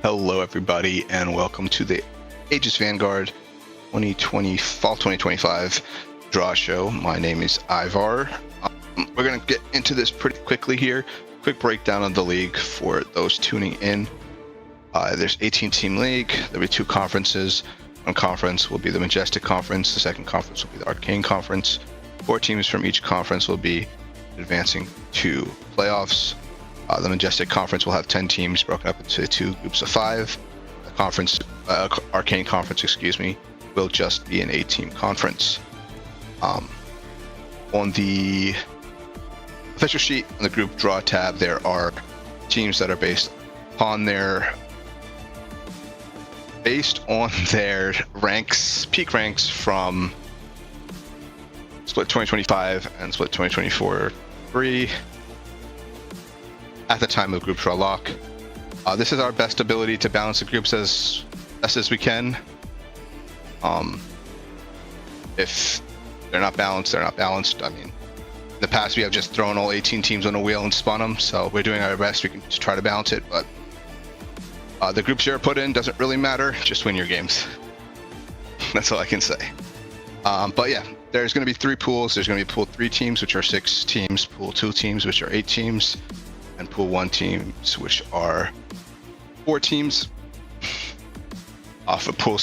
Hello, everybody, and welcome to the Aegis Vanguard 2020 Fall 2025 draw show. My name is Ivar. We're going to get into this pretty quickly here. Quick breakdown of the league for those tuning in. There's 18-team league. There'll be two conferences. One conference will be the Majestic Conference. The second conference will be the Arcane Conference. 4 teams from each conference will be advancing to playoffs. The Majestic Conference will have 10 teams broken up into 2 groups of 5. The conference, Arcane Conference, will just be an 8-team conference. On the official sheet, on the group draw tab, there are teams that are based on their ranks, peak ranks from Split 2025 and Split 2024-3. At the time of group draw lock. This is our best ability to balance the groups as best as we can. If they're not balanced, they're not balanced. I mean, in the past we have just thrown all 18 teams on a wheel and spun them, so we're doing our best. We can just try to balance it, but the groups you're put in doesn't really matter. Just win your games. That's all I can say. But yeah, there's going to be 3 pools. There's going to be pool 3 teams, which are 6 teams, pool 2 teams, which are 8 teams, and pool 1 teams, which are 4 teams. For pool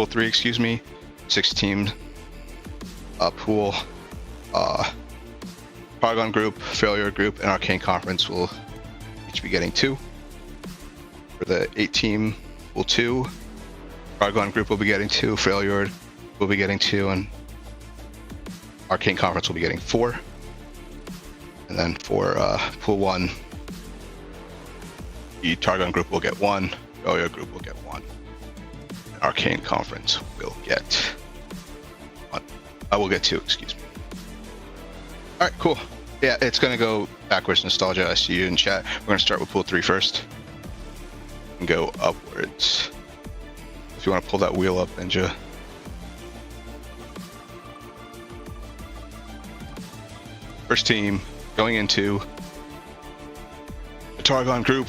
3, 6 team pool. Paragon Group, Failure Group, and Arcane Conference will each be getting 2. For the 8-team pool 2, Paragon Group will be getting 2, Failure will be getting 2, and Arcane Conference will be getting 4. And then for pool 1, the Targon Group will get 1, Failure Group will get 1, and Arcane Conference will get 1. I will get 2, excuse me. All right, cool. Yeah, it's going to go backwards. Nostalgia, I see you in chat. We're going to start with pool 3 first and go upwards. If you want to pull that wheel up, Ninja. First team going into the Targon Group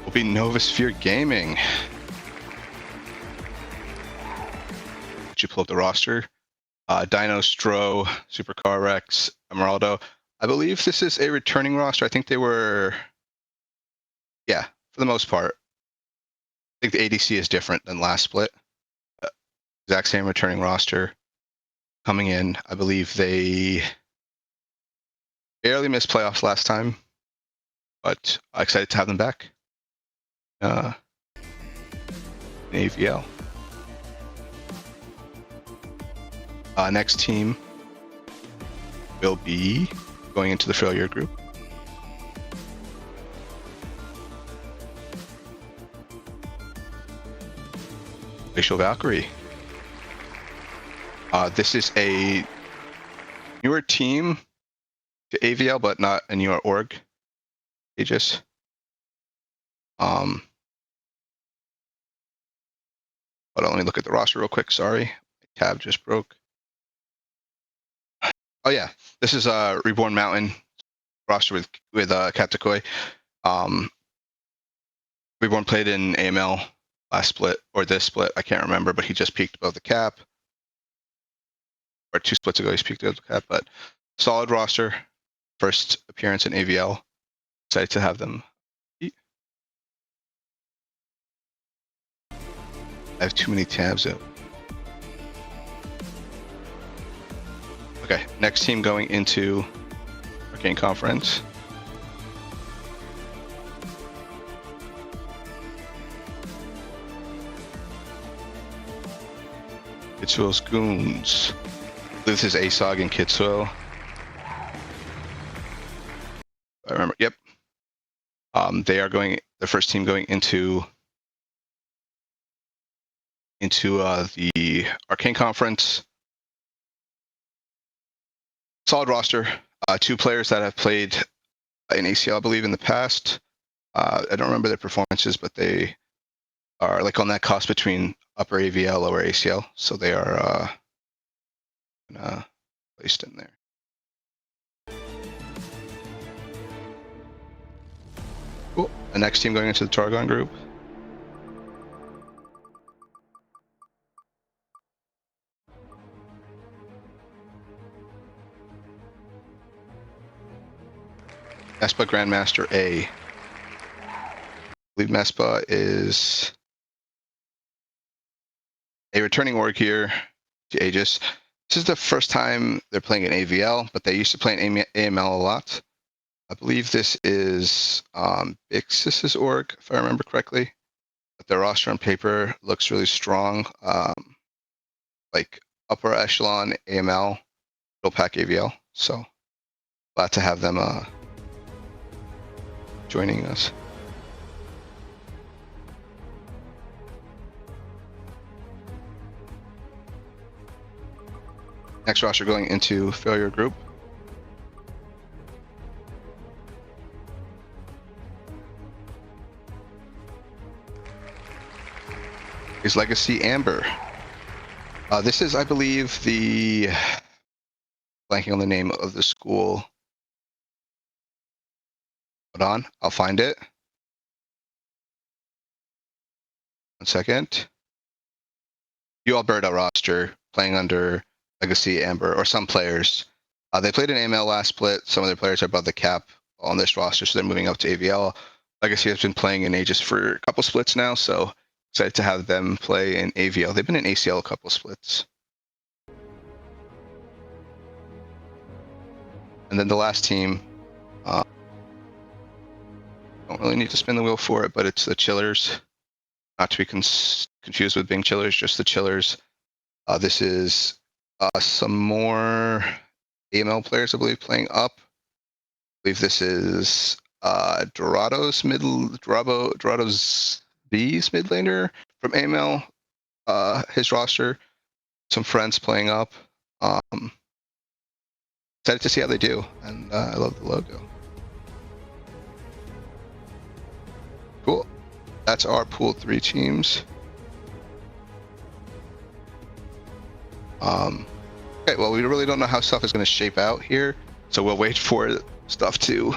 will be Novosphere Gaming. Did you pull up the roster? Dino, Stro, Supercar Rex, Emeraldo. I believe this is a returning roster. I think they were, yeah, for the most part. I think the ADC is different than last split. Exact same returning roster coming in. I believe they barely missed playoffs last time, but I'm excited to have them back. AVL. Next team will be going into the Failure Group. Glacial Valkyrie. This is a newer team to AVL, but not a newer org. Aegis. Hold on, let me look at the roster real quick. Sorry, my tab just broke. Oh yeah, this is Reborn Mountain roster with Katakoi. Reborn played in AML last split or this split, I can't remember, but he just peaked above the cap. Or 2 splits ago, he's peaked above the cap. But solid roster, first appearance in AVL. Excited to have them. I have too many tabs up. Okay, next team going into Arcane Conference. Kitsuo's Goons. This is ASOG and Kitsuo. I remember, yep. They are going, the first team going into the Arcane Conference. Solid roster. 2 players that have played in ACL, I believe, in the past. I don't remember their performances, but they are like on that cusp between upper AVL, lower ACL. So they are placed in there. Cool. The next team going into the Targon group Mespa Grandmaster A. I believe Mespa is a returning org here to Aegis. This is the first time they're playing in AVL, but they used to play in AML a lot. I believe this is Bixis's org, if I remember correctly. But their roster on paper looks really strong. Like upper echelon AML, middle pack AVL. So glad to have them joining us. Next roster going into failure group. Is Legacy Amber. This is, I believe, blanking on the name of the school. Hold on, I'll find it. 1 second. Alberta roster playing under Legacy Amber, or some players. They played in AML last split. Some of their players are above the cap on this roster, so they're moving up to AVL. Legacy has been playing in Aegis for a couple splits now, so excited to have them play in AVL. They've been in ACL a couple splits. And then the last team, don't really need to spin the wheel for it, but it's the Chillers. Not to be confused with Bing Chillers, just the Chillers. This is some more AML players, I believe, playing up. I believe this is Dorado's B's mid laner from AML. His roster, some friends playing up. Excited to see how they do, and I love the logo. Cool. That's our pool 3 teams. Okay, well, we really don't know how stuff is going to shape out here, so we'll wait for stuff to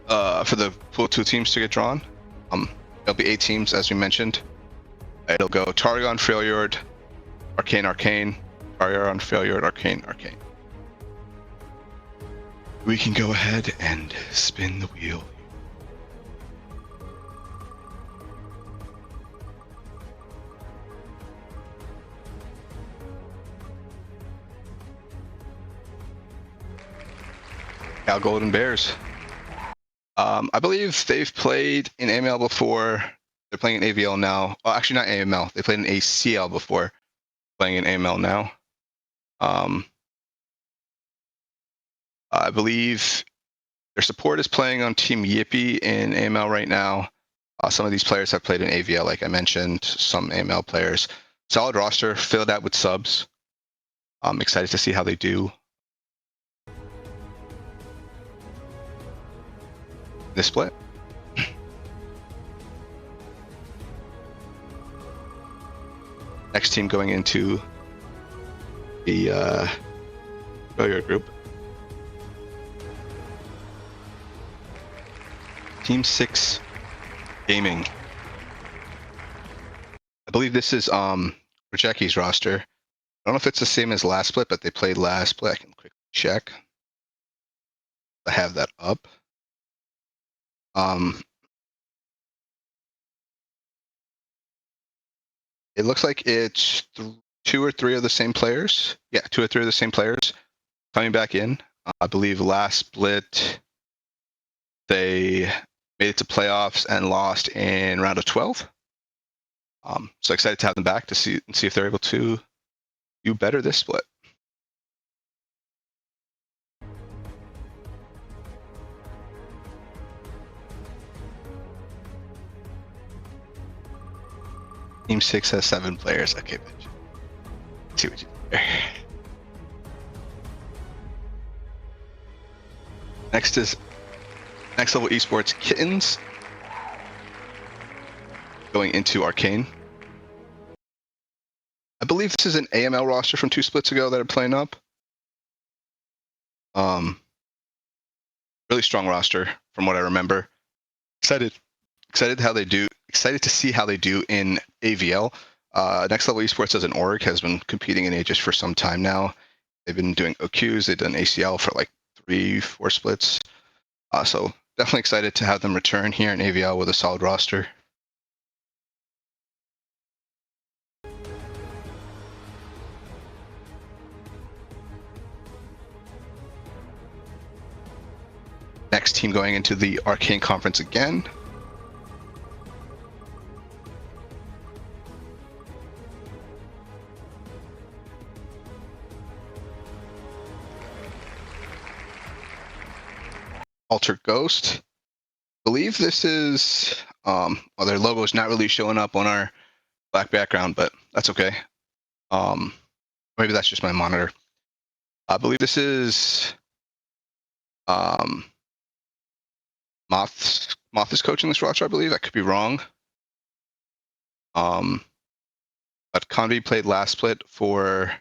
for the pool 2 teams to get drawn. There'll be 8 teams, as we mentioned. It'll go Targon, Freljord, Arcane, Targon, Freljord, Arcane. We can go ahead and spin the wheel. Cal Golden Bears. I believe they've played in AML before. They're playing in AVL now. Oh, actually, not AML. They played in ACL before, playing in AML now. I believe their support is playing on Team Yippee in AML right now. Some of these players have played in AVL, like I mentioned, some AML players. Solid roster, filled out with subs. I'm excited to see how they do this split. Next team going into the failure group. Team 6 Gaming. I believe this is Rajeki's roster. I don't know if it's the same as last split, but they played last split. I can quickly check. I have that up. It looks like it's 2 or 3 of the same players. Yeah, 2 or 3 of the same players coming back in. I believe last split they made it to playoffs and lost in round of 12. So excited to have them back to see if they're able to do better this split. Team 6 has 7 players. Okay, bitch. Let's see what you do there. Next is Next Level Esports Kittens going into Arcane. I believe this is an AML roster from 2 splits ago that are playing up. Really strong roster from what I remember. Excited how they do. Excited to see how they do in AVL. Next Level Esports as an org has been competing in Aegis for some time now. They've been doing OQs. They've done ACL for like 3-4 splits. So definitely excited to have them return here in AVL with a solid roster. Next team going into the Arcane Conference again. Alter Ghost. I believe this is, well, their logo is not really showing up on our black background, but that's okay. Maybe that's just my monitor. I believe this is Moth is coaching this roster, I believe. I could be wrong. But Convi played last split for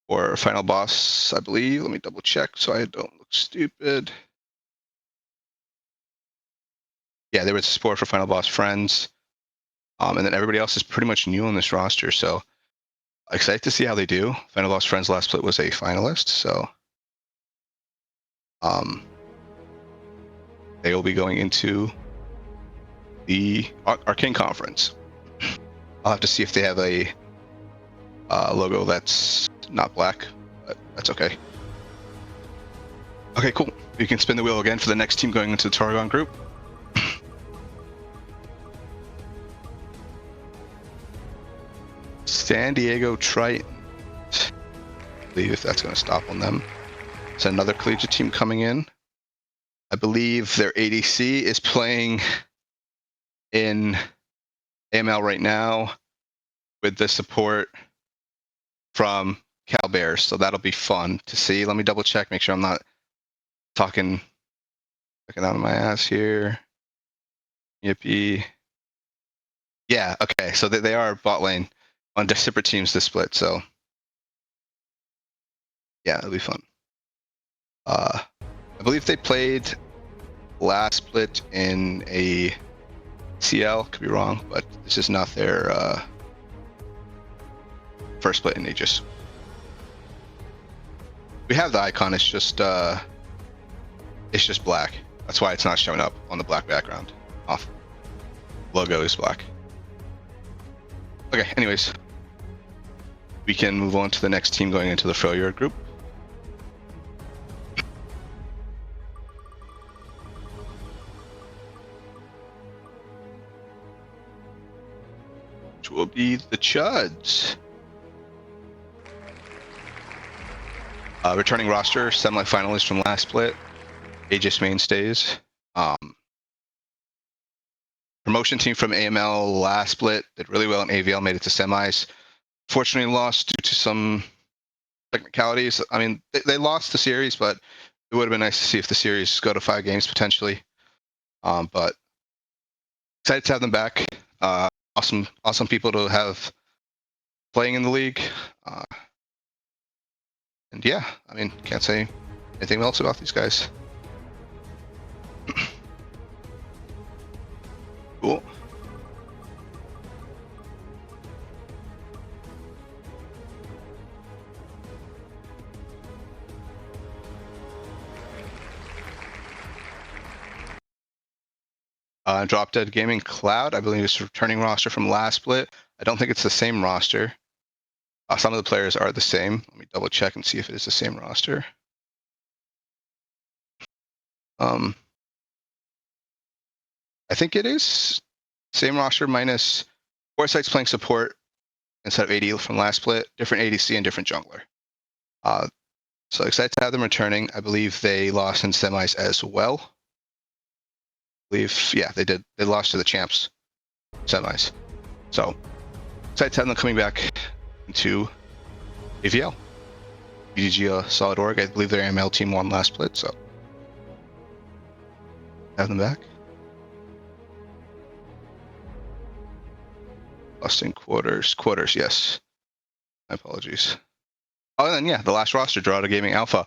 Final Boss, I believe. Let me double check so I don't look stupid. Yeah, they were the support for Final Boss Friends. And then everybody else is pretty much new on this roster, so excited to see how they do. Final Boss Friends last split was a finalist, so they will be going into the Arcane Conference. I'll have to see if they have a logo that's not black, but that's okay. Okay, cool. You can spin the wheel again for the next team going into the Targon group. San Diego Triton. I believe if that's going to stop on them. It's another collegiate team coming in. I believe their ADC is playing in AML right now with the support from Cal Bears, so that'll be fun to see. Let me double check, make sure I'm not talking out of my ass here. Yippee. Yeah, okay, so they are bot lane on separate teams this split, so yeah, it'll be fun. I believe they played last split in a CL, could be wrong, but this is not their first split in Aegis. We have the icon, it's just black. That's why it's not showing up on the black background. Off logo is black. Okay, anyways, we can move on to the next team going into the failure group. Which will be the Chuds. Returning roster, semi-finalist from last split, Aegis mainstays. Promotion team from AML last split did really well in AVL, made it to semis. Fortunately lost due to some technicalities. I mean, they lost the series, but it would have been nice to see if the series go to 5 games potentially. But excited to have them back. Awesome people to have playing in the league. And yeah, I mean, can't say anything else about these guys. Cool. Drop Dead Gaming Cloud, I believe is returning roster from last split. I don't think it's the same roster. Some of the players are the same. Let me double check and see if it is the same roster. I think it is. Same roster minus Foresights playing support instead of AD from last split. Different ADC and different jungler. So excited to have them returning. I believe they lost in semis as well. I believe, yeah, they did. They lost to the champs semis. So excited to have them coming back into AVL. BDG solid org. I believe their ML team won last split, so have them back. Lost in quarters, yes. My apologies. Oh, and then yeah, the last roster, Draw to Gaming Alpha.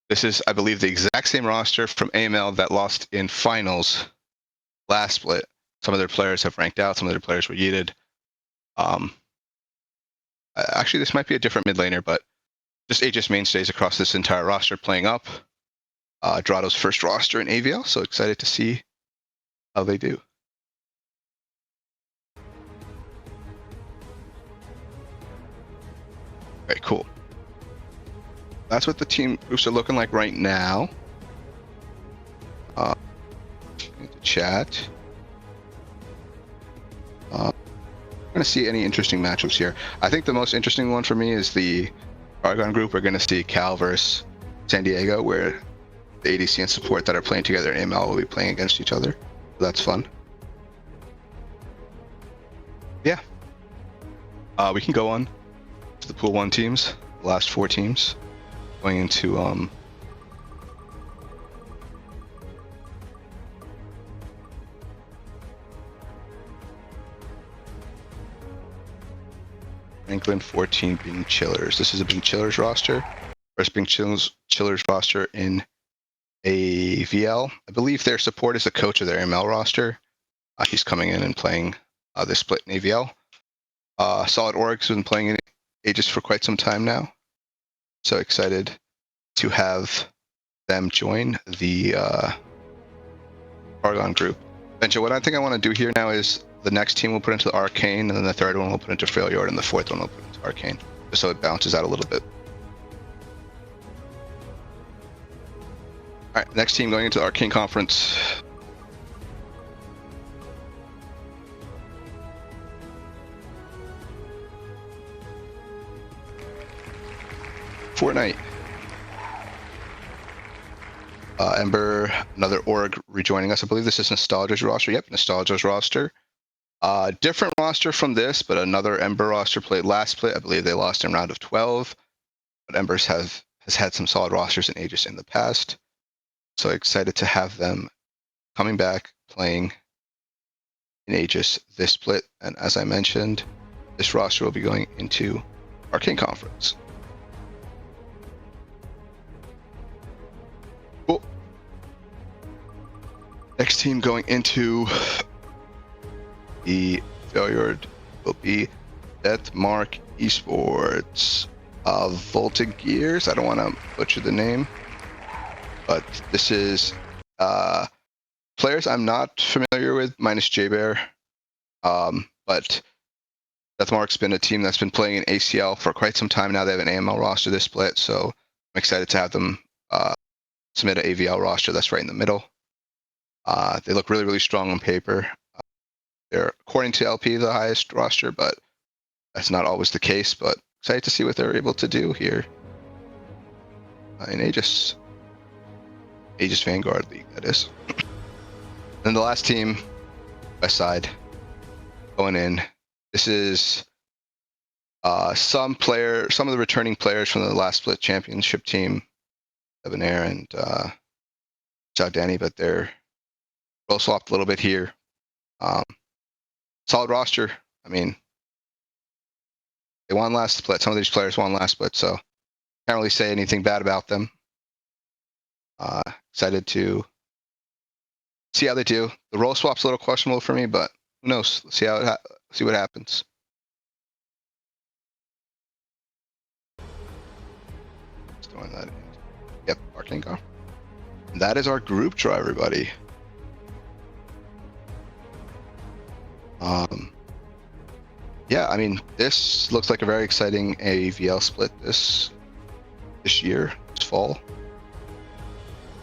This is, I believe, the exact same roster from AML that lost in finals last split. Some of their players have ranked out. Some of their players were yeeted. Actually, this might be a different mid laner, but just Aegis mainstays across this entire roster playing up. Drado's first roster in AVL, so excited to see how they do. Okay, cool. That's what the team groups are looking like right now. Into chat. We're going to see any interesting matchups here. I think the most interesting one for me is the Argon group. We're going to see Cal versus San Diego, where the ADC and support that are playing together in ML will be playing against each other. So that's fun. Yeah. We can go on to the Pool 1 teams, the last 4 teams, going into Franklin 14 being Chillers. This is a being Chillers roster. First being Chillers roster in AVL. I believe their support is the coach of their ML roster. He's coming in and playing this split in AVL. Solid Org's been playing in Aegis for quite some time now. So excited to have them join the Argon group. Benja, what I think I want to do here now is the next team we'll put into the Arcane, and then the third one we'll put into Freljord, and the fourth one we'll put into Arcane, just so it balances out a little bit. All right, next team going into the Arcane Conference. Fortnite. Ember, another org rejoining us. I believe this is Nostalgia's roster. Yep, Nostalgia's roster. Different roster from this, but another Ember roster played last split. I believe they lost in round of 12. But Embers has had some solid rosters in Aegis in the past. So excited to have them coming back, playing in Aegis this split. And as I mentioned, this roster will be going into Arcane Conference. Cool. Next team going into the Vanguard will be Deathmark Esports. Volta Gears, I don't want to butcher the name, but this is players I'm not familiar with, minus J-Bear. But Deathmark's been a team that's been playing in ACL for quite some time now. They have an AML roster this split, so I'm excited to have them submit an AVL roster that's right in the middle. They look really, really strong on paper. They're, according to LP, the highest roster, but that's not always the case. But excited to see what they're able to do here in Aegis Vanguard League, that is. Then the last team, West Side, going in. This is some of the returning players from the last split championship team, Debonair and Chow Danny, but they're both swapped a little bit here. Solid roster. I mean, they won last split. Some of these players won last split, so can't really say anything bad about them. Excited to see how they do. The role swap's a little questionable for me, but who knows? Let's see see what happens. Just throwing that in. Yep, Arcane Go. And that is our group draw, everybody. Yeah, I mean, this looks like a very exciting AVL split this year, this fall.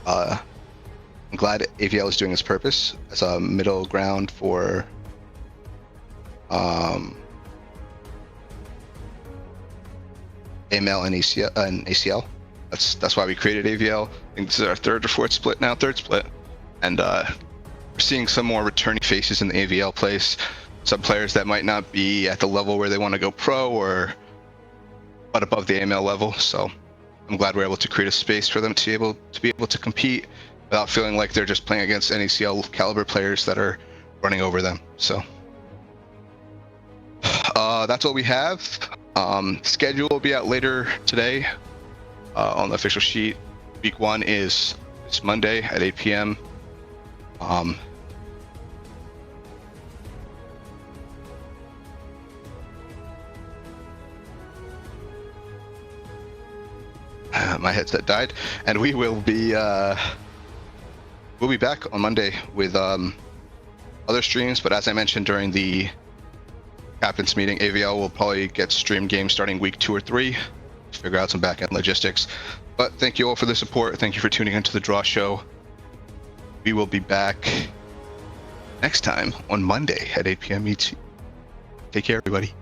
I'm glad AVL is doing its purpose as a middle ground for AML and ACL. That's why we created AVL. I think this is our third split, and we're seeing some more returning faces in the AVL place. Some players that might not be at the level where they want to go pro, but above the AML level. So I'm glad we're able to create a space for them to be able to compete without feeling like they're just playing against NACL caliber players that are running over them. So that's what we have. Schedule will be out later today on the official sheet. Week 1 is Monday at 8 p.m. my headset died, and we'll be back on Monday with other streams. But as I mentioned during the captain's meeting, AVL will probably get stream games starting week 2 or 3 to figure out some back-end logistics. But thank you all for the support. Thank you for tuning into the Draw Show. We will be back next time on Monday at 8 p.m. ET. Take care, everybody.